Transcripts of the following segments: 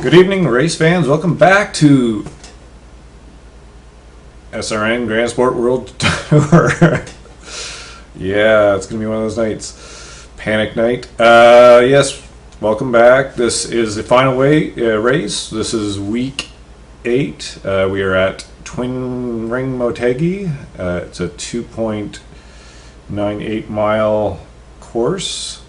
Good evening, race fans. Welcome back to SRN Grand Sport World Tour. Yeah, it's going to be one of those nights. Panic night. Yes, welcome back. This is the final race. This is week 8. We are at Twin Ring Motegi. It's a 2.98 mile course.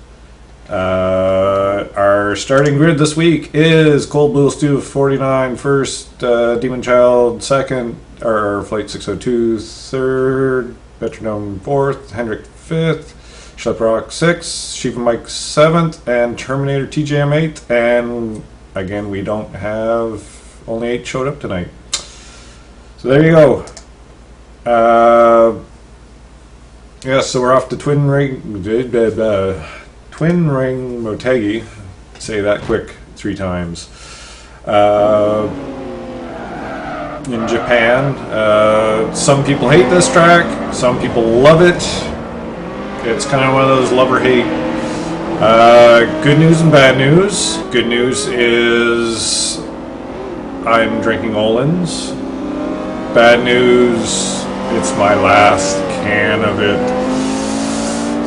Our starting grid this week is Cold Blue Stew 49 first, Demon Child second, or Flight 602 third, Metronome fourth, Hendrick fifth, Schleprock sixth, Shiva Mike seventh, and Terminator TJM eighth. And again, we don't have, only 8 showed up tonight. So there you go. Yeah, so we're off to Twin Ring Motegi. Say that quick 3 times. In Japan. Some people hate this track. Some people love it. It's kind of one of those love or hate. Good news and bad news. Good news is I'm drinking Olin's. Bad news, it's my last can of it.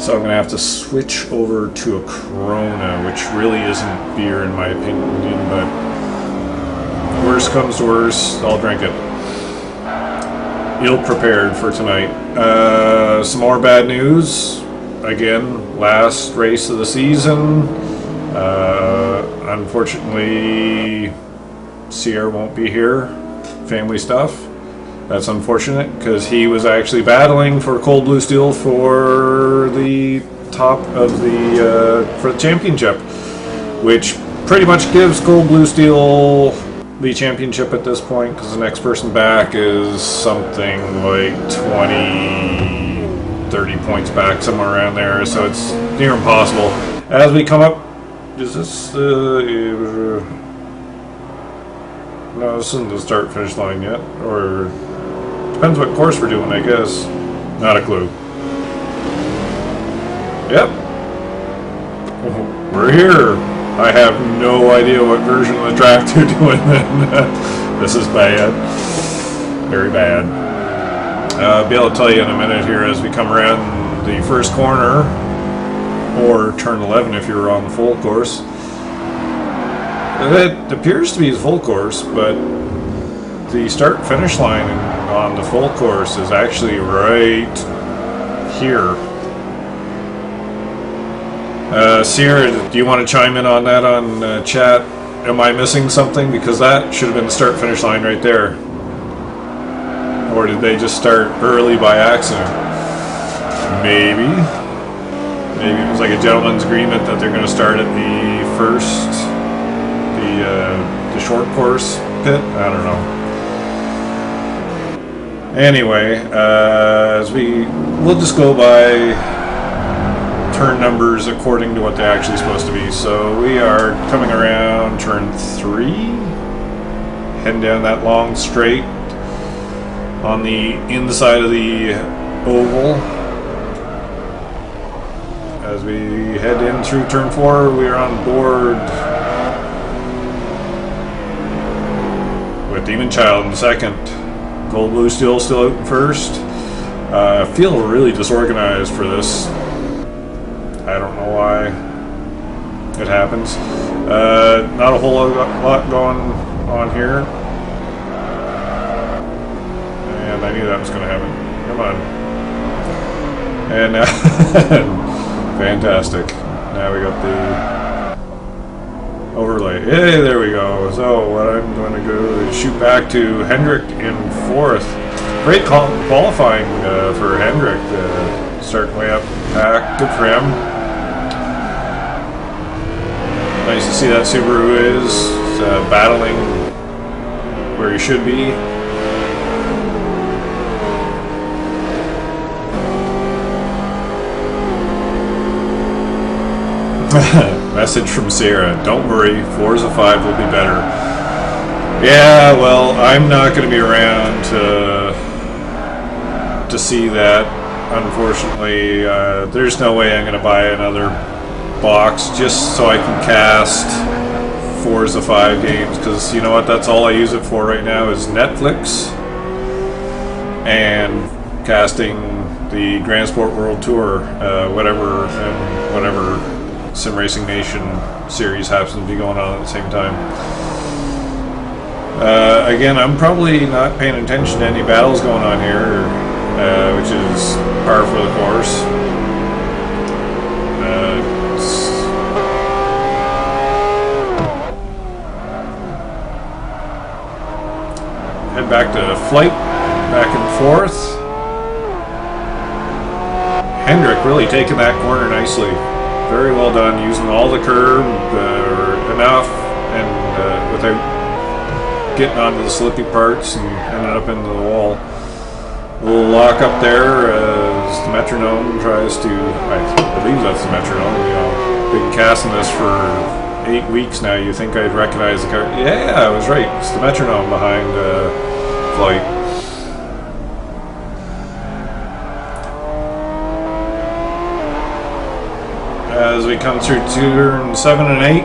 So I'm going to have to switch over to a Corona, which really isn't beer in my opinion, but worst comes to worst, I'll drink it. Ill prepared for tonight. Some more bad news. Again, last race of the season. Unfortunately, Sierra won't be here. Family stuff. That's unfortunate because he was actually battling for Cold Blue Steel for the top of the for the championship, which pretty much gives Cold Blue Steel the championship at this point because the next person back is something like 20-30 points back, somewhere around there. So it's near impossible. As we come up, is this no, this isn't the start finish line yet, or depends what course we're doing, I guess. Not a clue. Yep. We're here. I have no idea what version of the track they're doing. This is bad. Very bad. I'll be able to tell you in a minute here as we come around the first corner, or turn 11 if you're on the full course. It appears to be the full course, but the start finish line on the full course is actually right here. Sierra, do you want to chime in on that on chat? Am I missing something? Because that should have been the start finish line right there. Or did they just start early by accident? Maybe. Maybe it was like a gentleman's agreement that they're going to start at the first, the short course pit. I don't know. Anyway, as we'll just go by turn numbers according to what they're actually supposed to be. So we are coming around turn 3, heading down that long straight on the inside of the oval. As we head in through turn 4, we are on board with Demon Child in second. Cold Blue Steel still out in first. I feel really disorganized for this. I don't know why it happens. Not a whole lot going on here. And I knew that was going to happen. Come on. And fantastic. Now we got the overlay. Hey, there we go. So what I'm going to do is shoot back to Hendrick in 4th. Great qualifying for Hendrick. Starting way up back. Good for him. Nice to see that Subaru is battling where he should be. Message from Sarah. Don't worry, Forza 5 will be better. Yeah, well, I'm not going to be around to see that. Unfortunately, there's no way I'm going to buy another box just so I can cast Forza 5 games, because you know what, that's all I use it for right now is Netflix and casting the Grand Sport World Tour, whatever Sim Racing Nation series happens to be going on at the same time. Again, I'm probably not paying attention to any battles going on here, which is par for the course. Head back to flight, back and forth. Hendrick really taking that corner nicely. Very well done, using all the curb enough and without getting onto the slippy parts and ended up into the wall. A little lock up there as the metronome tries to, I believe that's the metronome, you know, been casting this for 8 weeks now. You think I'd recognize the car? Yeah, I was right. It's the metronome behind flight. As we come through turn 7 and 8,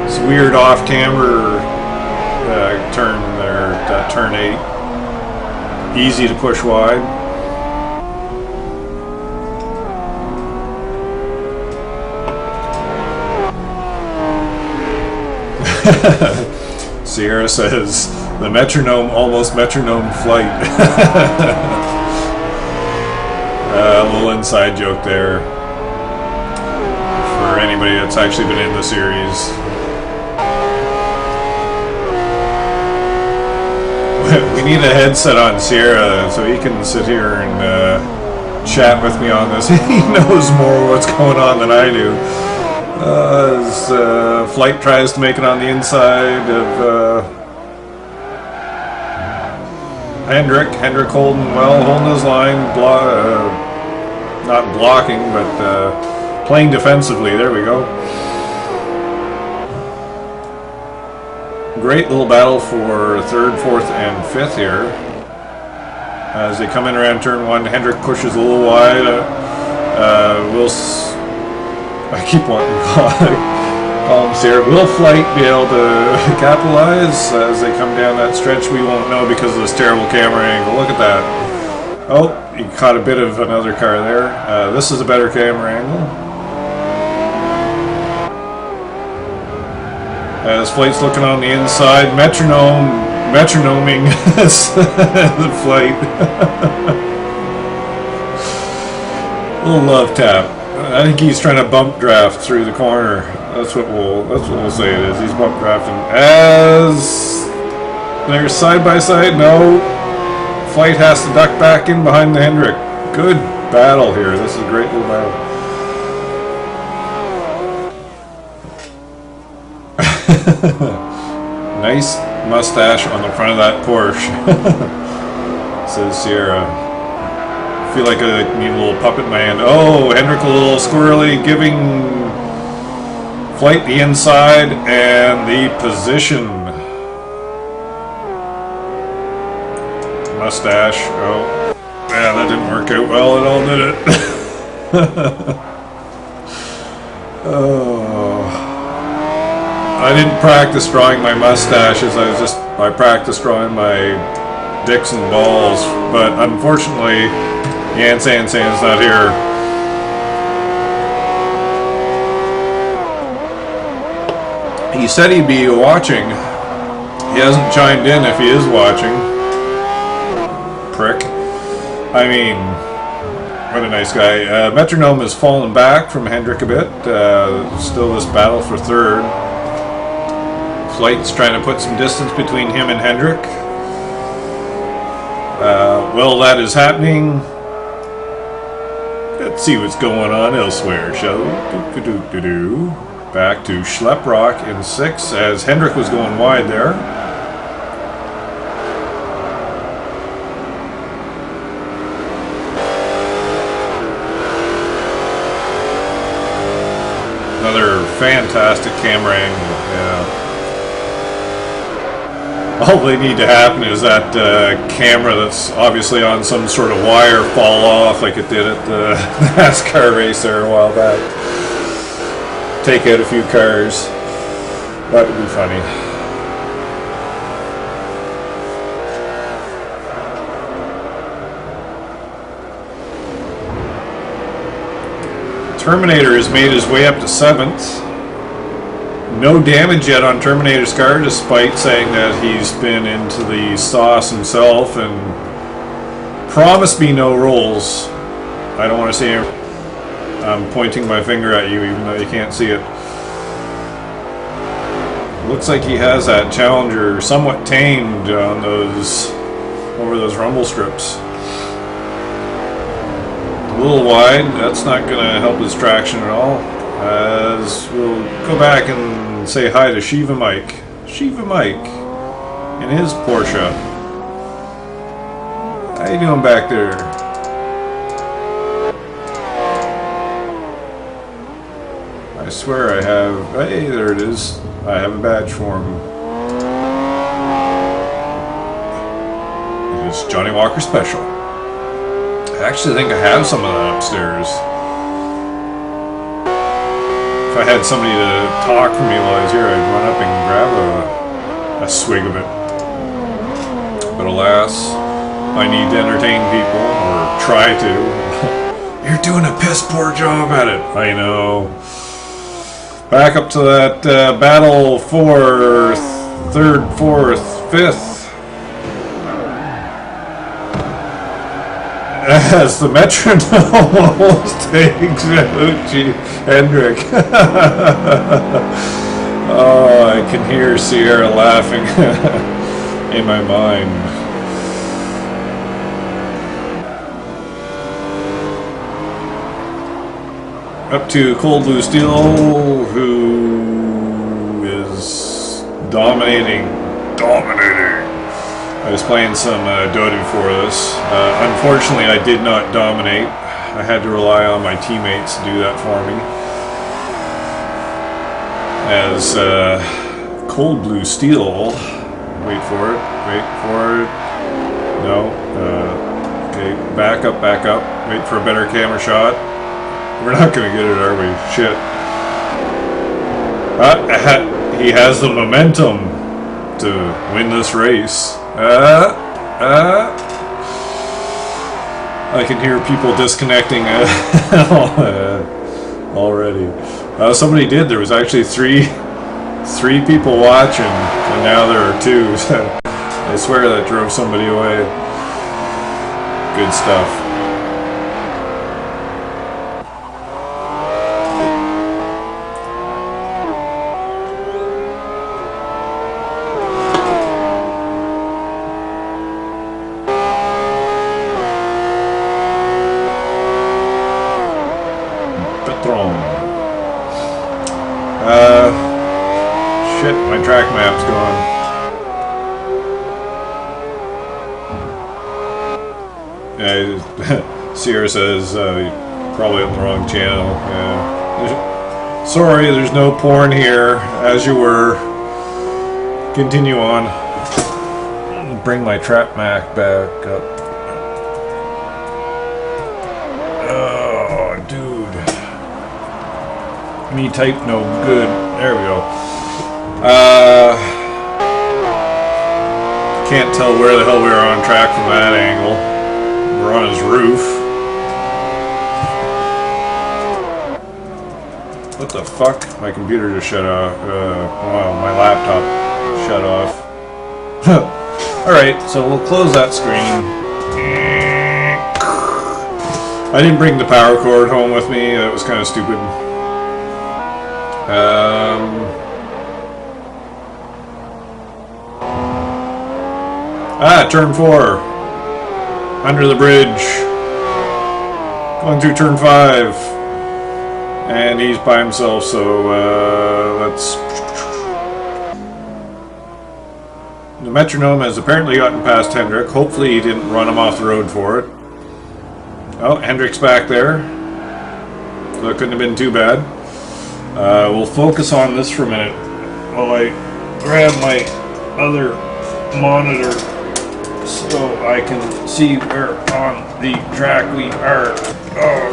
it's weird off-camber turn there, turn 8. Easy to push wide. Sierra says, the metronome, almost metronome flight. A little inside joke there for anybody that's actually been in the series. We need a headset on Sierra so he can sit here and chat with me on this. He knows more what's going on than I do. As flight tries to make it on the inside of Hendrick holding his line, not blocking, but playing defensively. There we go. Great little battle for 3rd, 4th, and 5th here. As they come in around turn 1, Hendrick pushes a little wide. I keep wanting to call him Sierra. Will Flight be able to capitalize as they come down that stretch? We won't know because of this terrible camera angle. Look at that. Oh, he caught a bit of another car there. This is a better camera angle. As Flight's looking on the inside, metronoming the Flight. Little love tap. I think he's trying to bump draft through the corner. That's what we'll say it is. He's bump drafting. As they're side by side, no. Flight has to duck back in behind the Hendrick. Good battle here. This is a great little battle. Nice mustache on the front of that Porsche, says Sierra. Feel like I need a little puppet in my hand. Oh, Hendrick a little squirrely, giving Flight the inside and the position. Mustache. Oh, yeah, that didn't work out well at all, did it? Oh. I didn't practice drawing my mustaches. I practiced drawing my dicks and balls, but unfortunately, Yan San's not here. He said he'd be watching. He hasn't chimed in if he is watching. Prick. I mean, what a nice guy. Metronome has fallen back from Hendrick a bit. Still this battle for 3rd. Flight's trying to put some distance between him and Hendrick. Well, that is happening. Let's see what's going on elsewhere, shall we? Back to Schlepprock in 6 as Hendrick was going wide there. Another fantastic camera angle, yeah. All they need to happen is that camera that's obviously on some sort of wire fall off like it did at the NASCAR race there a while back. Take out a few cars. That would be funny. Terminator has made his way up to 7th. No damage yet on Terminator's car, despite saying that he's been into the sauce himself and promised me no rolls. I don't want to see him. I'm pointing my finger at you even though you can't see it. Looks like he has that Challenger somewhat tamed on those, over those rumble strips. A little wide, that's not going to help his traction at all. As we'll go back and say hi to Shiva Mike. Shiva Mike in his Porsche. How you doing back there? I swear I have... Hey, there it is. I have a badge for him. It is Johnny Walker Special. I actually think I have some of that upstairs. If I had somebody to talk for me while I was here, I'd run up and grab a swig of it. But alas, I need to entertain people, or try to. You're doing a piss poor job at it. I know. Back up to that battle for 3rd, 4th, 5th. As the metronome almost takes out Hendrick. Oh, I can hear Sierra laughing in my mind. Up to Cold Blue Steel, who is dominating. I was playing some Dota before this. Unfortunately, I did not dominate. I had to rely on my teammates to do that for me. As Cold Blue Steel, wait for it, no, okay, back up, wait for a better camera shot. We're not going to get it, are we? Shit. He has the momentum to win this race. I can hear people disconnecting already. Somebody did. There was actually three people watching, and now there are 2. I swear that drove somebody away. Good stuff. Shit, my track map's gone. Yeah, Sierra says probably on the wrong channel. Yeah. Sorry, there's no porn here, as you were. Continue on. Bring my trap map back up. Oh, dude. Me type no good. There we go. Can't tell where the hell we are on track from that angle. We're on his roof. What the fuck? My computer just shut off. Wow, my laptop shut off. Alright, so we'll close that screen. I didn't bring the power cord home with me. That was kind of stupid. Turn 4. Under the bridge. Going through turn 5. And he's by himself, so let's... The metronome has apparently gotten past Hendrick. Hopefully he didn't run him off the road for it. Oh, Hendrick's back there. So it couldn't have been too bad. We'll focus on this for a minute while I grab my other monitor so I can see where on the track we are. Oh.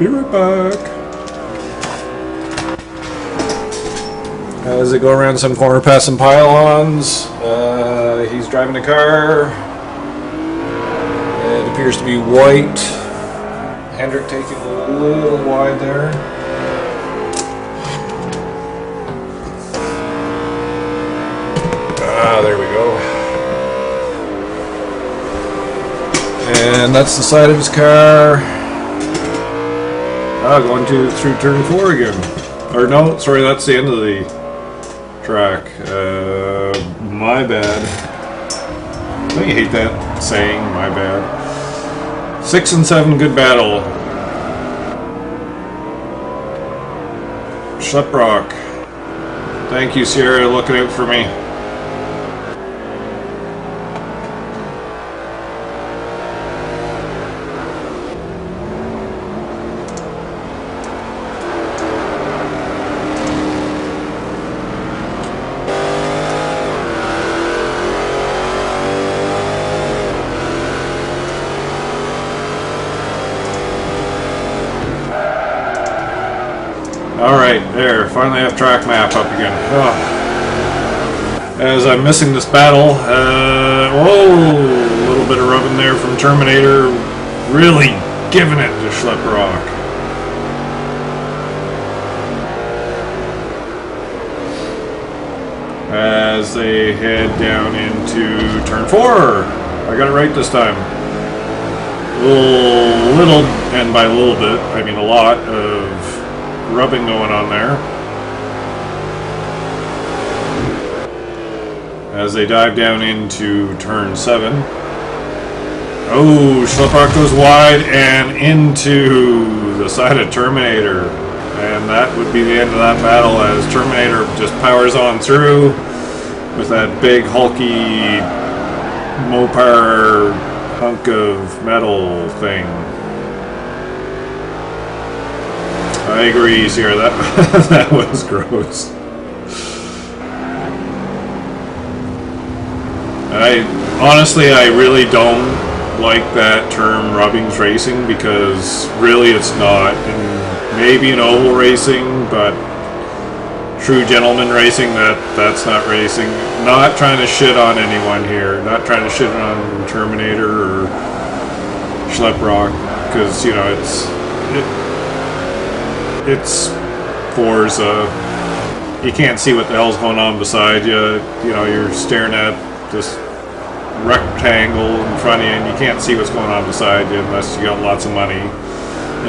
Be right back. As they go around some corner past some pylons, he's driving a car. It appears to be white. Hendrick taking a little wide there. There we go. And that's the side of his car. Going through turn 4 again. Or no, sorry, that's the end of the track. My bad. Don't you hate that saying, my bad? 6 and 7, good battle. Schleprock. Thank you, Sierra, looking out for me. Alright, there, finally have track map up again. Oh. As I'm missing this battle, whoa, a little bit of rubbing there from Terminator, really giving it to Schleprock. As they head down into turn 4. I got it right this time. Little, and by a little bit, I mean a lot of rubbing going on there. As they dive down into turn 7. Oh, Schleprock goes wide and into the side of Terminator. And that would be the end of that battle as Terminator just powers on through with that big hulky Mopar hunk of metal thing. I agree, Sierra, that, that was gross. Honestly, I really don't like that term rubbings racing because really it's not. And maybe in oval racing, but true gentleman racing, that's not racing. Not trying to shit on anyone here. Not trying to shit on Terminator or Schleprock because, you know, it's Forza. You can't see what the hell's going on beside you. You know, you're staring at this rectangle in front of you and you can't see what's going on beside you unless you got lots of money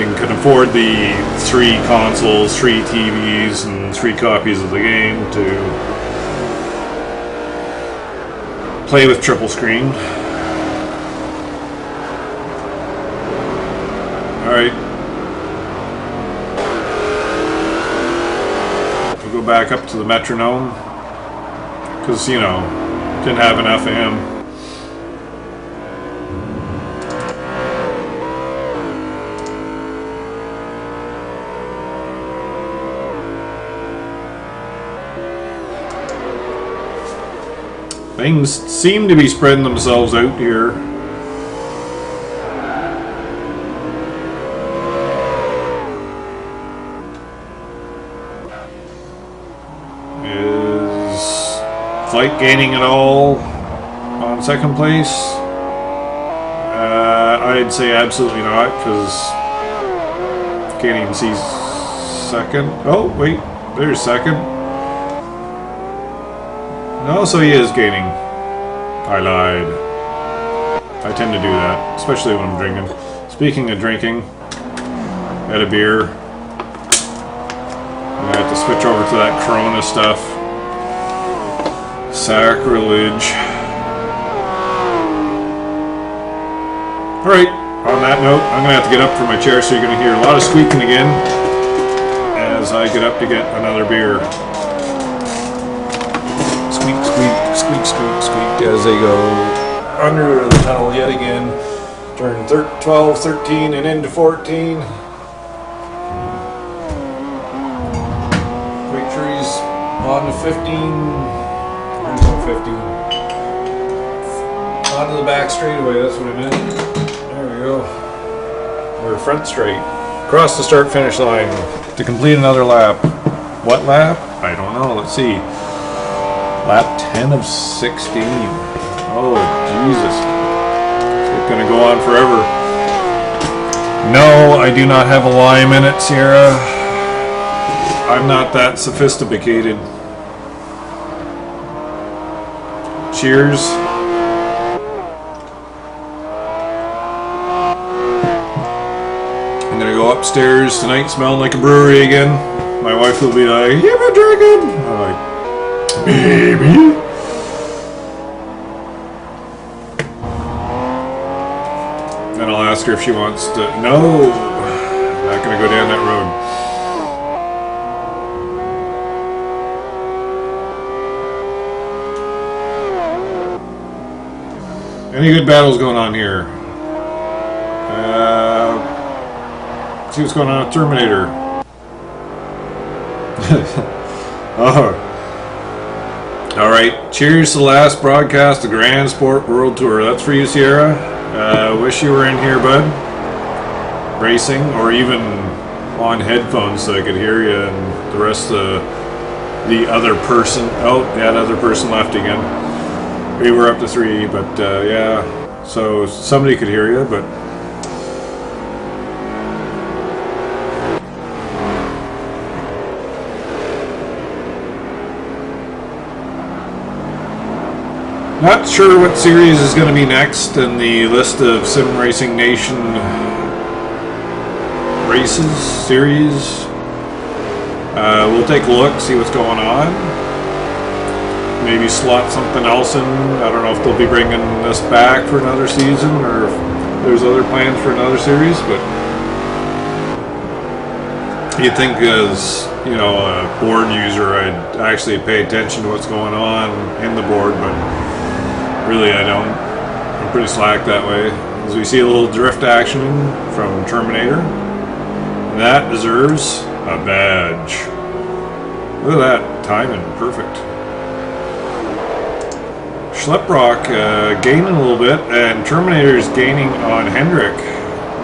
and can afford the 3 consoles, 3 TVs, and 3 copies of the game to play with triple screen. Alright. We'll go back up to the metronome because, you know, didn't have enough of him. Things seem to be spreading themselves out here. Is Flight gaining at all on second place? I'd say absolutely not, because can't even see second. Oh, wait, there's second. No, so he is gaining. I lied. I tend to do that, especially when I'm drinking. Speaking of drinking, had a beer. I'm gonna have to switch over to that Corona stuff. Sacrilege. Alright, on that note, I'm gonna have to get up from my chair, so you're gonna hear a lot of squeaking again as I get up to get another beer. Squeak, squeak, squeak, squeak, squeak as they go under the tunnel yet again. Turn 12, 13, and into 14. Quick trees on to 15. There's no 15. Onto the back straightaway, that's what I meant. There we go. We're front straight. Across the start finish line to complete another lap. What lap? I don't know. Oh, let's see. Lap 10 of 16. Oh, Jesus. It's going to go on forever. No, I do not have a lime in it, Sierra. I'm not that sophisticated. Cheers. I'm going to go upstairs tonight smelling like a brewery again. My wife will be like, "You been drinking?" I'm like, "Baby." Then I'll ask her if she wants to. No, not going to go down that road. Any good battles going on here? See what's going on with Terminator. Oh. Alright, cheers to the last broadcast of Grand Sport World Tour. That's for you, Sierra. Wish you were in here, bud. Racing, or even on headphones so I could hear you and the rest of the other person. Oh, that other person left again. We were up to 3, but yeah. So somebody could hear you, but... Not sure what series is going to be next in the list of Sim Racing Nation races, series. We'll take a look, see what's going on. Maybe slot something else in. I don't know if they'll be bringing us back for another season or if there's other plans for another series, but you'd think as, you know, a board user, I'd actually pay attention to what's going on in the board, but really, I don't. I'm pretty slack that way. As we see a little drift action from Terminator. And that deserves a badge. Look at that. Timing. Perfect. Schleprock gaining a little bit, and Terminator's gaining on Hendrick.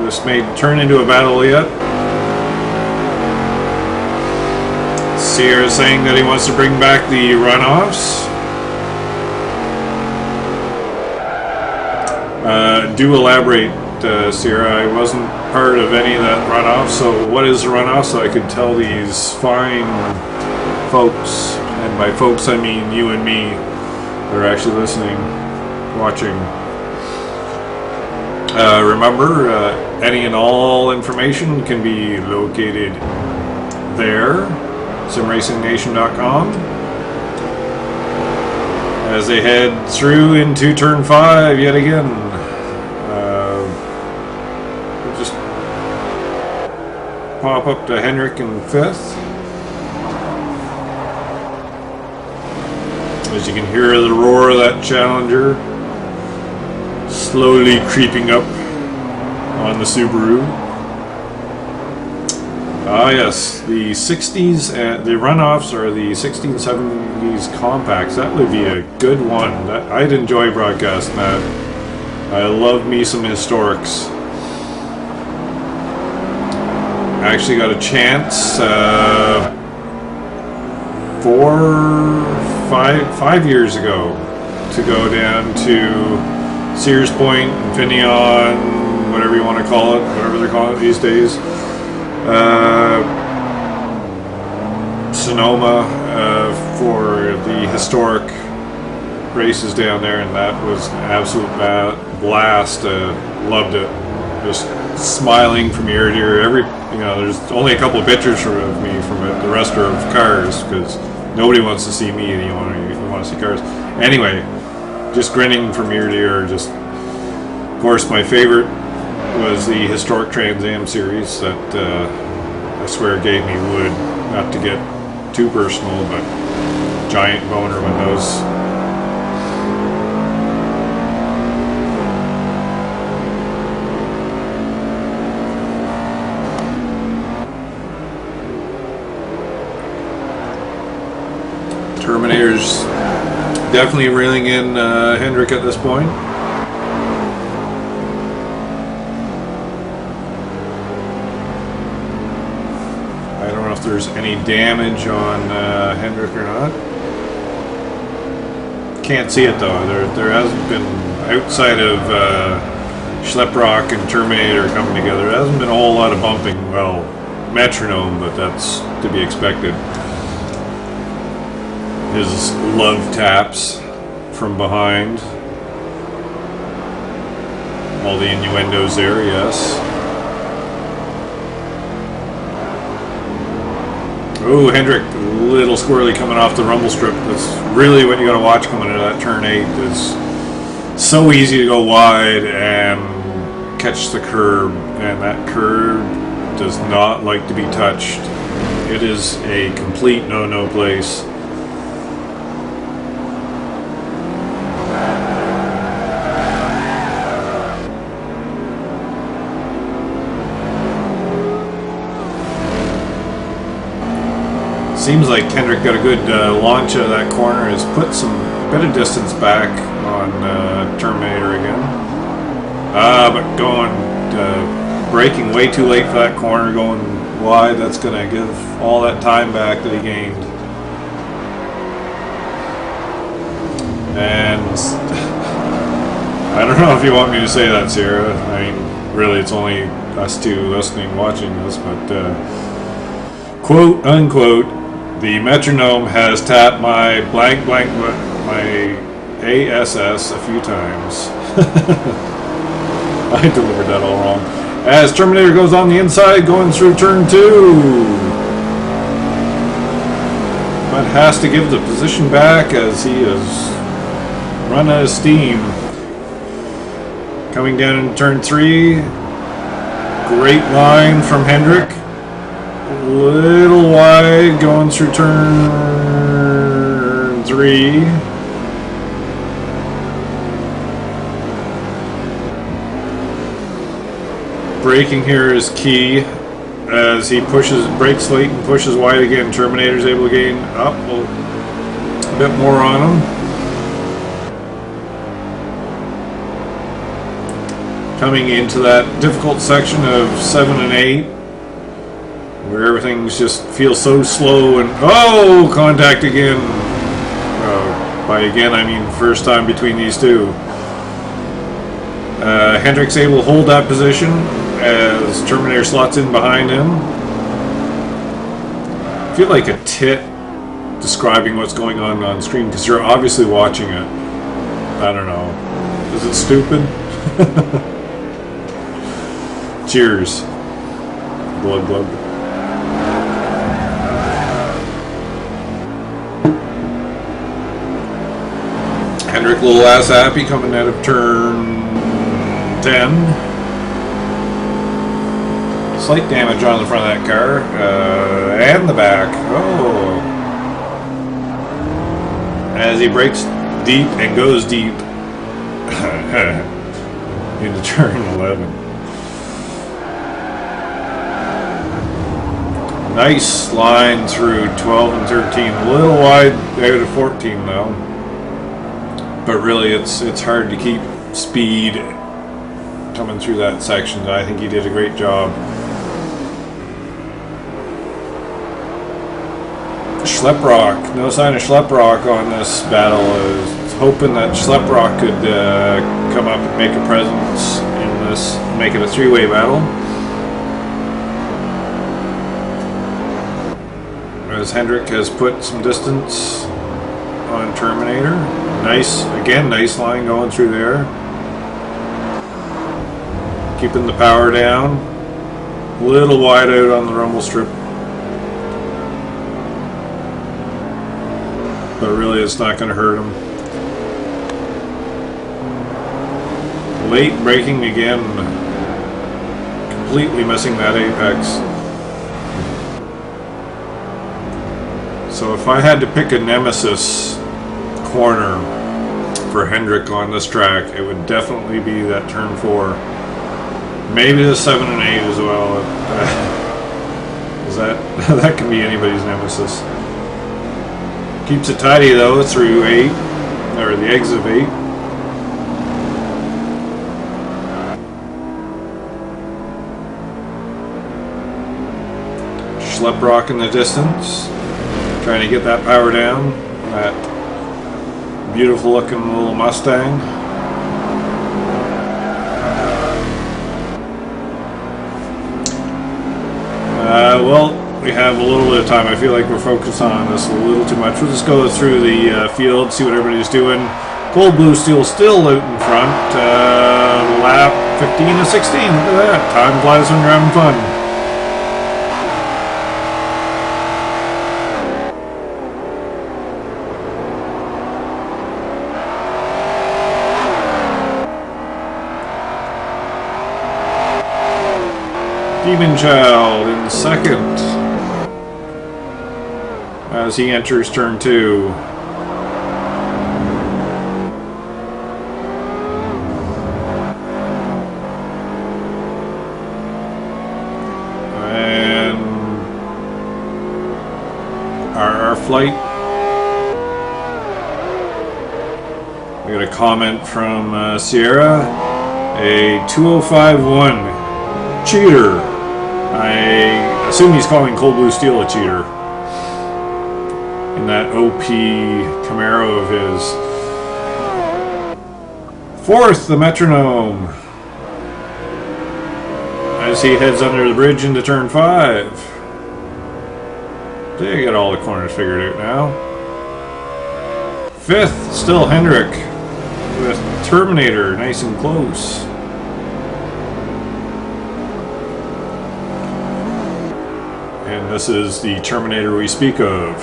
This may turn into a battle yet. Sierra saying that he wants to bring back the runoffs. Do elaborate, Sierra. I wasn't part of any of that runoff, so what is the runoff so I could tell these fine folks, and by folks I mean you and me, that are actually listening, watching. Remember, any and all information can be located there, simracingnation.com. As they head through into turn 5 yet again. We'll just pop up to Hendrick in 5th. As you can hear the roar of that Challenger slowly creeping up on the Subaru. Ah yes, the 60s, the runoffs are the 60s and 70s compacts. That would be a good one. I'd enjoy broadcasting that. I love me some historics. I actually got a chance 5 years ago to go down to Sears Point, Infineon, whatever you want to call it, whatever they're calling it these days. Sonoma for the historic races down there, and that was an absolute blast. Loved it. Just smiling from ear to ear. There's only a couple of pictures of me from it. The rest are of cars because nobody wants to see me, and you want to see cars. Anyway, just grinning from ear to ear. Just, of course, my favorite was the historic Trans Am series that I swear gave me wood, not to get too personal, but giant boner when those. Terminator's definitely reeling in Hendrick at this point. if there's any damage on Hendrick or not. Can't see it though. There hasn't been, outside of Schlepprock and Terminator coming together, there hasn't been a whole lot of bumping. Well, metronome, but that's to be expected. His love taps from behind. All the innuendos there, yes. Oh, Hendrick, a little squirrely coming off the rumble strip. That's really what you got to watch coming into that turn 8. It's so easy to go wide and catch the curb, and that curb does not like to be touched. It is a complete no-no place. Seems like Kendrick got a good launch out of that corner. Has put a bit of distance back on Terminator again. But braking way too late for that corner, going wide. That's going to give all that time back that he gained. And I don't know if you want me to say that, Sierra. I mean, really, it's only us two listening, watching this, but quote unquote, the metronome has tapped my blank blank my ASS a few times. I delivered that all wrong. As Terminator goes on the inside, going through turn 2. But has to give the position back as he is run out of steam. Coming down in turn 3. Great line from Hendrick. Little wide going through turn 3. Braking here is key as he brakes late and pushes wide again. Terminator's able to gain up a bit more on him. Coming into that difficult section of 7 and 8. Where everything's just feels so slow and oh, contact again. By again I mean first time between these two. Hendrick's able to hold that position as Terminator slots in behind him. I feel like a tit describing what's going on screen because you're obviously watching it. I don't know. Is it stupid? Cheers. Glug glug. Hendrick, little ass happy coming out of turn 10. Slight damage on the front of that car and the back. Oh, as he brakes deep and goes deep into turn 11. Nice line through 12 and 13. A little wide out of 14 though. But really, it's hard to keep speed coming through that section. I think he did a great job. Schlepprock, no sign of Schlepprock on this battle. I was hoping that Schlepprock could come up and make a presence in this, make it a three-way battle. As Hendrick has put some distance on Terminator. Nice, again, nice line going through there. Keeping the power down. A little wide out on the rumble strip. But really it's not going to hurt him. Late braking again. Completely missing that apex. So if I had to pick a nemesis corner for Hendrick on this track, it would definitely be that turn 4. Maybe the 7 and 8 as well. That can be anybody's nemesis. Keeps it tidy though through 8, or the exit of 8. Schlep Rock in the distance. Trying to get that power down. That beautiful looking little Mustang. Well, we have a little bit of time. I feel like we're focused on this a little too much. We'll just go through the field, see what everybody's doing. Cold Blue Steel still out in front. Lap 15 to 16. Look at that. Time flies when you're having fun. Demon Child in second as he enters turn 2. And our flight. We got a comment from Sierra, a 2051 cheater. I assume he's calling Cold Blue Steel a cheater in that OP Camaro of his. Fourth, the Metronome, as he heads under the bridge into turn 5. They got all the corners figured out now. Fifth, still Hendrick with Terminator, nice and close. And this is the Terminator we speak of.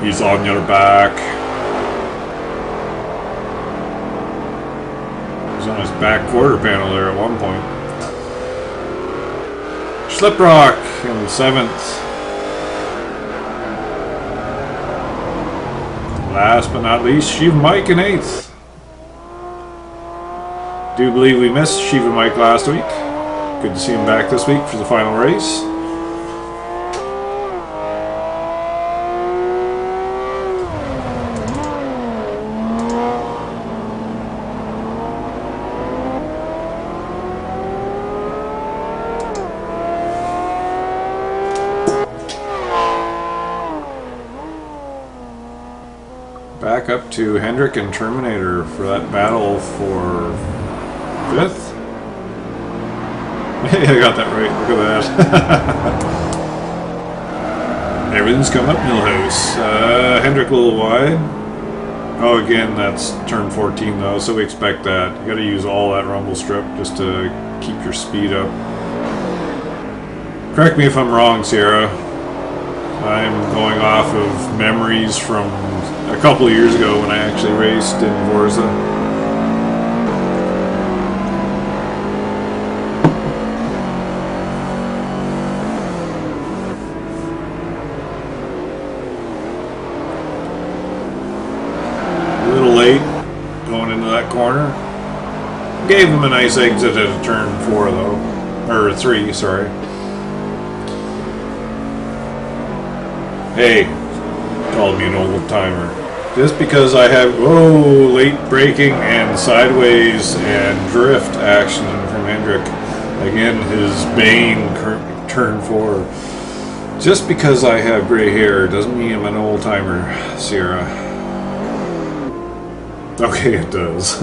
He's on your back. He's on his back quarter panel there at one point. Schlep Rock in 7th. Last but not least, Shiva Mike in 8th. Do believe we missed Shiva Mike last week. Good to see him back this week for the final race. Back up to Hendrick and Terminator for that battle for 5th. Hey, I got that right. Look at that. Everything's coming up Millhouse. Hendrick a little wide. Oh, again, that's turn 14 though, so we expect that. You got to use all that rumble strip just to keep your speed up. Correct me if I'm wrong, Sierra. I'm going off of memories from a couple of years ago when I actually raced in Forza. A little late going into that corner. Gave him a nice exit at a turn 4 though. Or 3, sorry. Hey, called me an old timer. Just because I have late braking and sideways and drift action from Hendrick. Again, his bane turn 4. Just because I have gray hair doesn't mean I'm an old timer, Sierra. Okay, it does.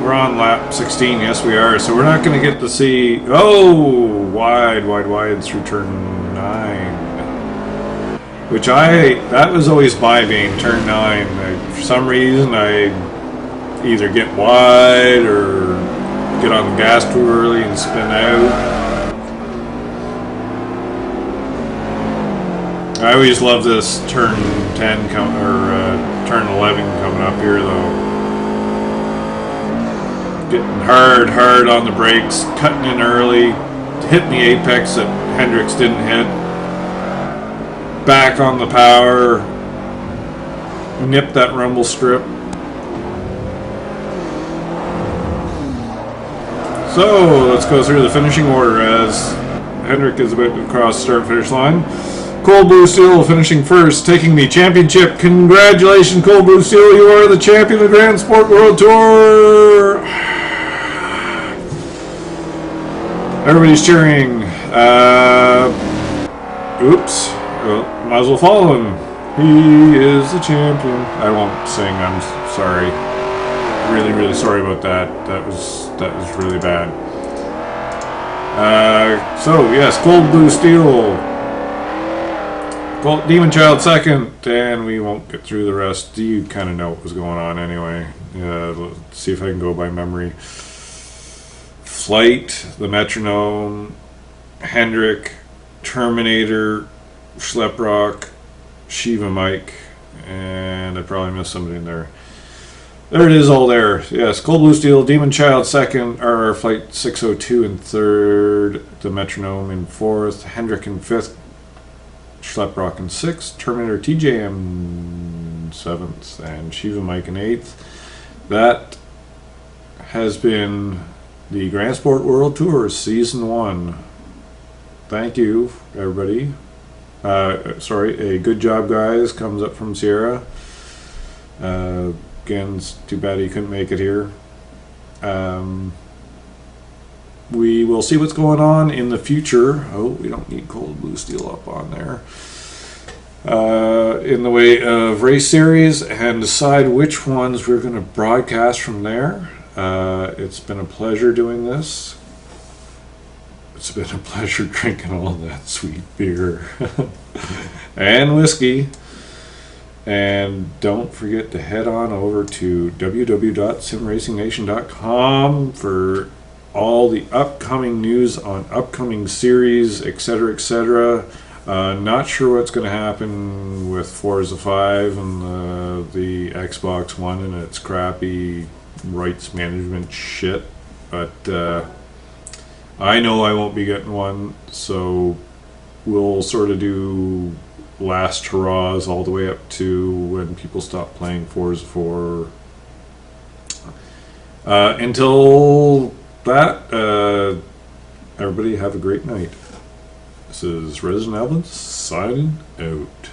We're on lap 16, yes we are, so we're not going to get to see, wide through turn 9, which that was always my bane, turn 9. For some reason I either get wide or get on the gas too early and spin out. I always love this turn 10 turn 11 coming up here though. Getting hard on the brakes, cutting in early, hitting the apex that Hendricks didn't hit. Back on the power, nip that rumble strip. So let's go through the finishing order as Hendrick is about to cross the start-finish line. Cold Blue Steel finishing first, taking the championship. Congratulations, Cold Blue Steel. You are the champion of the Grand Sport World Tour. Everybody's cheering. Oops. Well, might as well follow him. He is the champion. I won't sing. I'm sorry. Really, really sorry about that. That was really bad. So yes, Cold Blue Steel. Demon Child second, and we won't get through the rest. You kind of know what was going on anyway. Let's see if I can go by memory. Flight, the Metronome, Hendrick, Terminator, Schleprock, Shiva Mike, and I probably missed somebody in there. There it is, all there. Yes, Cold Blue Steel, Demon Child second, RR Flight 602 in third, the Metronome in fourth, Hendrick in fifth, Schleprock in sixth, Terminator TJM seventh, and Shiva Mike in eighth. That has been the Grand Sport World Tour Season 1. Thank you, everybody. Sorry, a good job, guys, comes up from Sierra. Again, it's too bad he couldn't make it here. We will see what's going on in the future. Oh, we don't need Cold Blue Steel up on there. In the way of race series, and decide which ones we're going to broadcast from there. It's been a pleasure doing this. It's been a pleasure drinking all that sweet beer and whiskey. And don't forget to head on over to www.simracingnation.com for all the upcoming news on upcoming series, etc., etc. Not sure what's going to happen with Forza 5 and the Xbox One and its crappy rights management shit, but I know I won't be getting one, so we'll sort of do last hurrahs all the way up to when people stop playing Forza 4. Until that, everybody have a great night. This is Resident Alvin signing out.